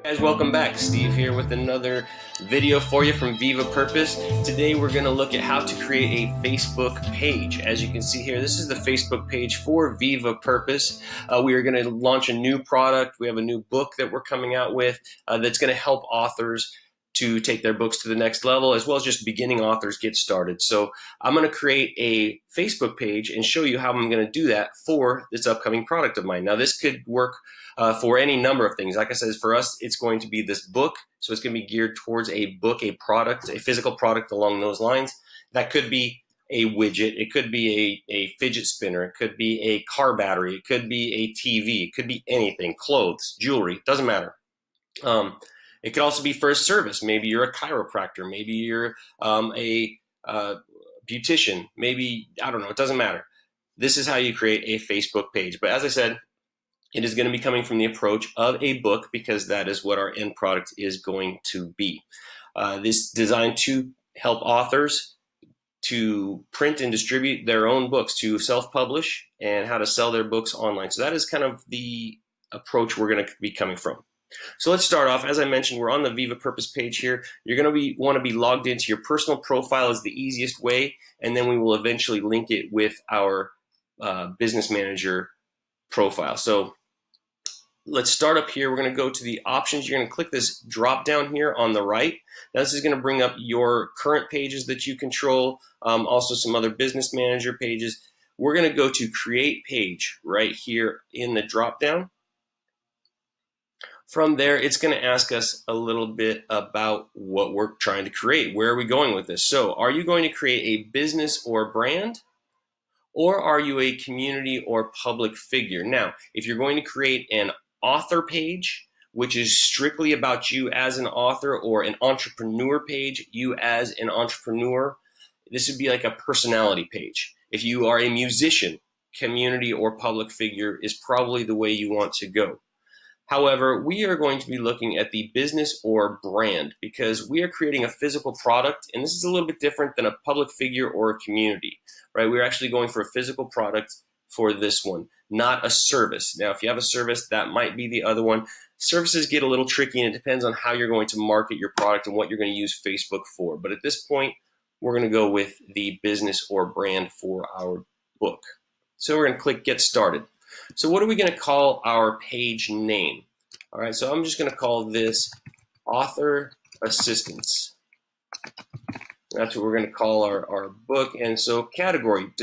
Guys, welcome back. Steve here with another video for you from Viva Purpose. Today we're going to look at how to create a Facebook page. As you can see here, this is the Facebook page for Viva Purpose. We are going to launch a new product. We have a new book that we're coming out with that's going to help authors to take their books to the next level, as well as just beginning authors get started. So I'm going to create a Facebook page and show you how I'm going to do that for this upcoming product of mine. Now, this could work for any number of things. Like I said, for us, it's going to be this book. So it's going to be geared towards a book, a product, a physical product along those lines. That could be a widget. It could be a fidget spinner. It could be a car battery. It could be a TV. It could be anything, clothes, jewelry, doesn't matter. It could also be for a service. Maybe you're a chiropractor. Maybe you're a beautician. Maybe, I don't know, it doesn't matter. This is how you create a Facebook page. But as I said, it is going to be coming from the approach of a book because that is what our end product is going to be. This is designed to help authors to print and distribute their own books, to self-publish, and how to sell their books online. So that is kind of the approach we're going to be coming from. So let's start off. As I mentioned, we're on the Viva Purpose page here. You're going to want to be logged into your personal profile is the easiest way, and then we will eventually link it with our business manager profile. So let's start up here. We're going to go to the options. You're going to click this drop down here on the right. Now, this is going to bring up your current pages that you control, also some other business manager pages. We're going to go to create page right here in the drop down. From there, it's going to ask us a little bit about what we're trying to create. Where are we going with this? So are you going to create a business or brand? Or are you a community or public figure? Now, if you're going to create an author page, which is strictly about you as an author, or an entrepreneur page, you as an entrepreneur, this would be like a personality page. If you are a musician, community or public figure is probably the way you want to go. However, we are going to be looking at the business or brand because we are creating a physical product, and this is a little bit different than a public figure or a community, right? We're actually going for a physical product for this one, not a service. Now, if you have a service, that might be the other one. Services get a little tricky, and it depends on how you're going to market your product and what you're going to use Facebook for. But at this point, we're going to go with the business or brand for our book. So we're going to click Get Started. So what are we going to call our page name? All right, so I'm just going to call this Author Assistance. That's what we're going to call our book. And so category,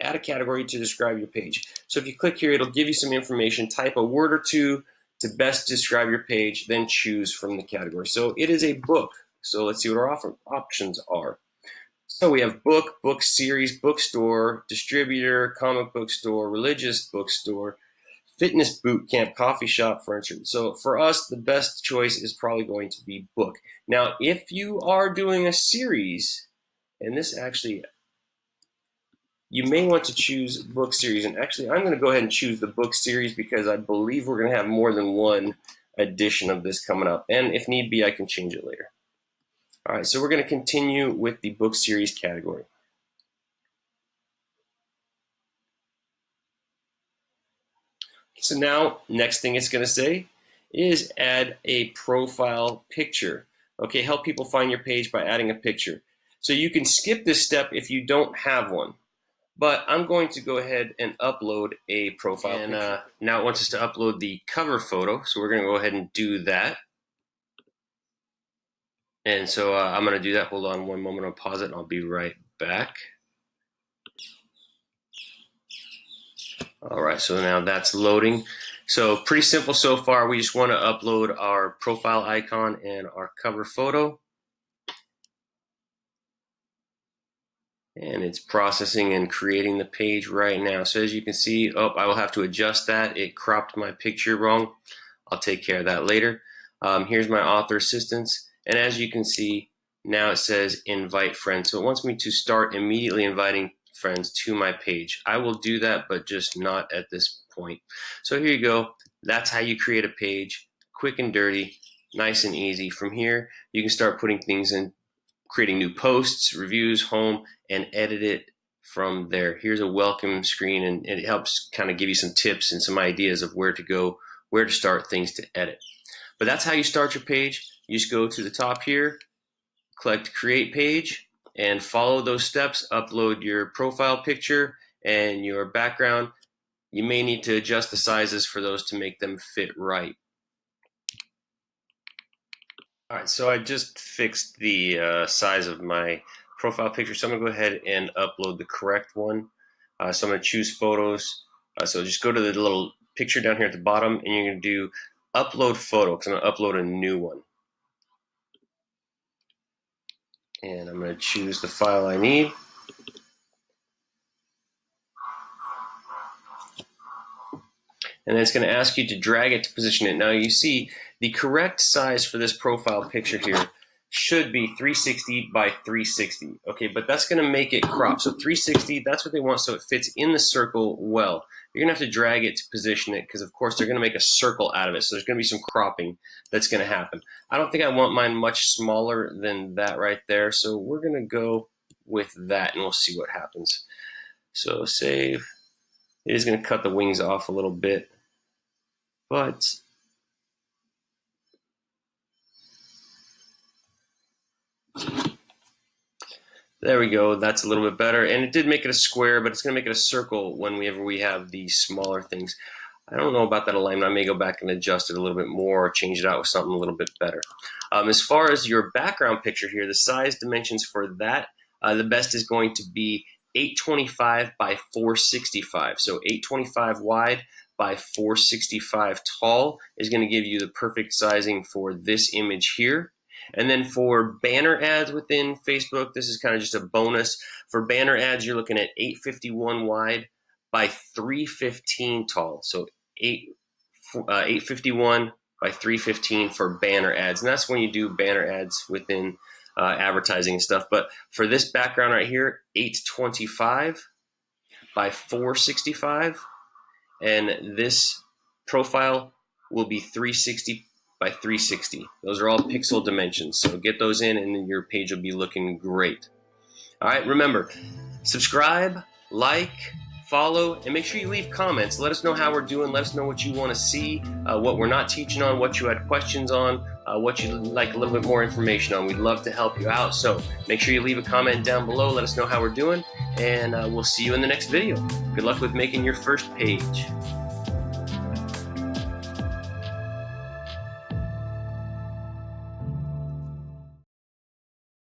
add a category to describe your page. So if you click here, it'll give you some information. Type a word or two to best describe your page, then choose from the category. So it is a book. So let's see what our options are. So we have book, book series, bookstore, distributor, comic book store, religious bookstore, fitness boot camp, coffee shop, furniture. So for us, the best choice is probably going to be book. Now, if you are doing a series, and this actually, you may want to choose book series. And actually, I'm going to go ahead and choose the book series because I believe we're going to have more than one edition of this coming up. And if need be, I can change it later. All right, so we're going to continue with the book series category. So now, next thing it's going to say is add a profile picture. Okay, help people find your page by adding a picture. So you can skip this step if you don't have one. But I'm going to go ahead and upload a profile picture. Now it wants us to upload the cover photo, so we're going to go ahead and do that. And so I'm going to do that. Hold on one moment. I'll pause it and I'll be right back. All right, so now that's loading. So pretty simple so far. We just want to upload our profile icon and our cover photo. And it's processing and creating the page right now. So as you can see, I will have to adjust that. It cropped my picture wrong. I'll take care of that later. Here's my author assistance. And as you can see, now it says invite friends. So it wants me to start immediately inviting friends to my page. I will do that, but just not at this point. So here you go. That's how you create a page, quick and dirty, nice and easy. From here, you can start putting things in, creating new posts, reviews, home, and edit it from there. Here's a welcome screen, and it helps kind of give you some tips and some ideas of where to go, where to start things to edit. But that's how you start your page. You just go to the top here, click create page, and follow those steps. Upload your profile picture and your background. You may need to adjust the sizes for those to make them fit right. All right, so I just fixed the size of my profile picture, so I'm gonna go ahead and upload the correct one. So I'm gonna choose photos. So just go to the little picture down here at the bottom, and you're gonna do upload photo, because I'm gonna upload a new one. And I'm gonna choose the file I need. And then it's going to ask you to drag it to position it. Now you see the correct size for this profile picture here should be 360 by 360. Okay, but that's going to make it crop. So 360, that's what they want, so it fits in the circle well. You're going to have to drag it to position it, because of course they're going to make a circle out of it. So there's going to be some cropping that's going to happen. I don't think I want mine much smaller than that right there. So we're going to go with that, and we'll see what happens. So save. It is going to cut the wings off a little bit, but there we go. That's a little bit better, and it did make it a square, but it's going to make it a circle whenever we have these smaller things. I don't know about that alignment. I may go back and adjust it a little bit more, or change it out with something a little bit better. As far as your background picture here, the size dimensions for that, the best is going to be 825 by 465. So 825 wide by 465 tall is going to give you the perfect sizing for this image here. And then for banner ads within Facebook, this is kind of just a bonus. For banner ads, you're looking at 851 wide by 315 tall. So 851 by 315 for banner ads. And that's when you do banner ads within advertising and stuff. But for this background right here, 825 by 465, and this profile will be 360 by 360. Those are all pixel dimensions, so get those in and your page will be looking great. All right, remember, subscribe, like, follow, and make sure you leave comments. Let us know how we're doing. Let us know what you want to see, what we're not teaching on, what you had questions on, what you'd like a little bit more information on. We'd love to help you out. So make sure you leave a comment down below. Let us know how we're doing, and we'll see you in the next video. Good luck with making your first page.